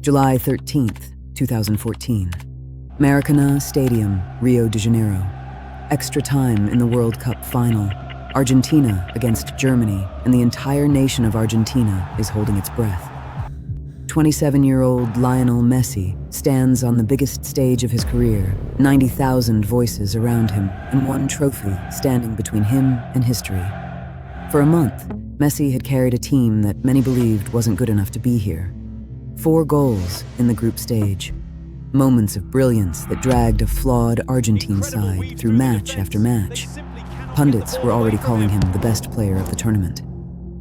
July 13th, 2014. Maracanã Stadium, Rio de Janeiro. Extra time in the World Cup final. Argentina against Germany, and the entire nation of Argentina is holding its breath. 27-year-old Lionel Messi stands on the biggest stage of his career, 90,000 voices around him, and one trophy standing between him and history. For a month, Messi had carried a team that many believed wasn't good enough to be here. 4 goals in the group stage. Moments of brilliance that dragged a flawed Argentine side through match after match. Pundits were already calling him the best player of the tournament.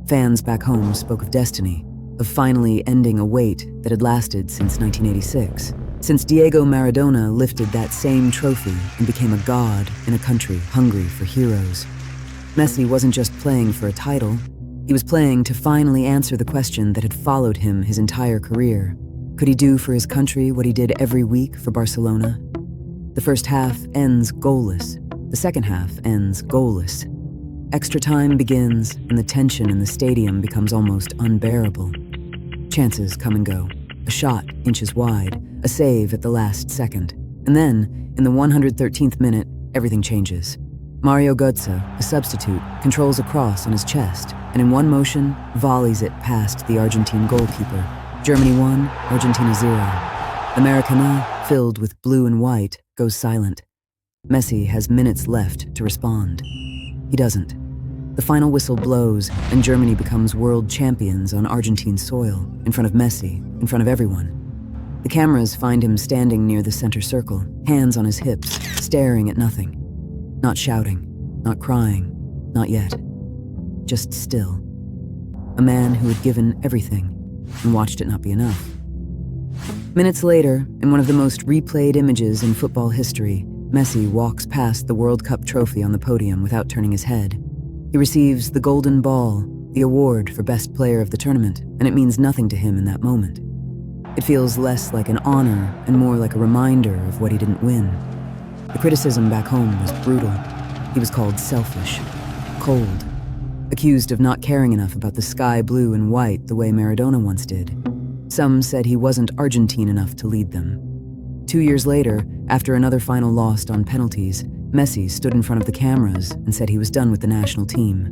Fans back home spoke of destiny, of finally ending a wait that had lasted since 1986, since Diego Maradona lifted that same trophy and became a god in a country hungry for heroes. Messi wasn't just playing for a title, he was playing to finally answer the question that had followed him his entire career. Could he do for his country what he did every week for Barcelona? The first half ends goalless. The second half ends goalless. Extra time begins, and the tension in the stadium becomes almost unbearable. Chances come and go. A shot inches wide, a save at the last second. And then, in the 113th minute, everything changes. Mario Götze, a substitute, controls a cross on his chest, and in one motion, volleys it past the Argentine goalkeeper. Germany 1, Argentina 0. The Maracanã, filled with blue and white, goes silent. Messi has minutes left to respond. He doesn't. The final whistle blows, and Germany becomes world champions on Argentine soil, in front of Messi, in front of everyone. The cameras find him standing near the center circle, hands on his hips, staring at nothing. Not shouting, not crying, not yet. Just still. A man who had given everything and watched it not be enough. Minutes later, in one of the most replayed images in football history, Messi walks past the World Cup trophy on the podium without turning his head. He receives the Golden Ball, the award for best player of the tournament, and it means nothing to him in that moment. It feels less like an honor and more like a reminder of what he didn't win. The criticism back home was brutal. He was called selfish, cold, accused of not caring enough about the sky blue and white the way Maradona once did. Some said he wasn't Argentine enough to lead them. 2 years later, after another final lost on penalties, Messi stood in front of the cameras and said he was done with the national team.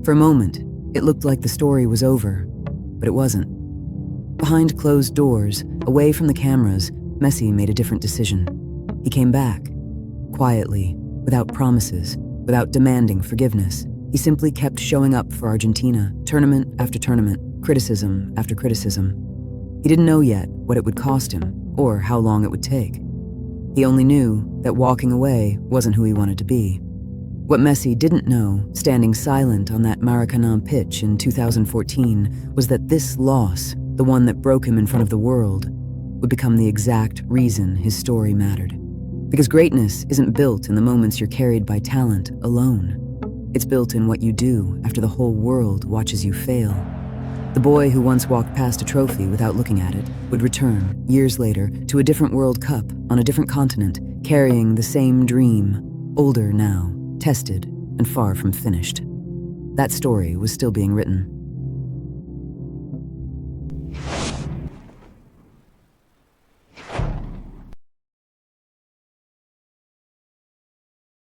For a moment, it looked like the story was over, but it wasn't. Behind closed doors, away from the cameras, Messi made a different decision. He came back, quietly, without promises, without demanding forgiveness. He simply kept showing up for Argentina, tournament after tournament, criticism after criticism. He didn't know yet what it would cost him, or how long it would take. He only knew that walking away wasn't who he wanted to be. What Messi didn't know, standing silent on that Maracanã pitch in 2014, was that this loss, the one that broke him in front of the world, would become the exact reason his story mattered. Because greatness isn't built in the moments you're carried by talent alone. It's built in what you do after the whole world watches you fail. The boy who once walked past a trophy without looking at it would return, years later, to a different World Cup on a different continent, carrying the same dream, older now, tested, and far from finished. That story was still being written.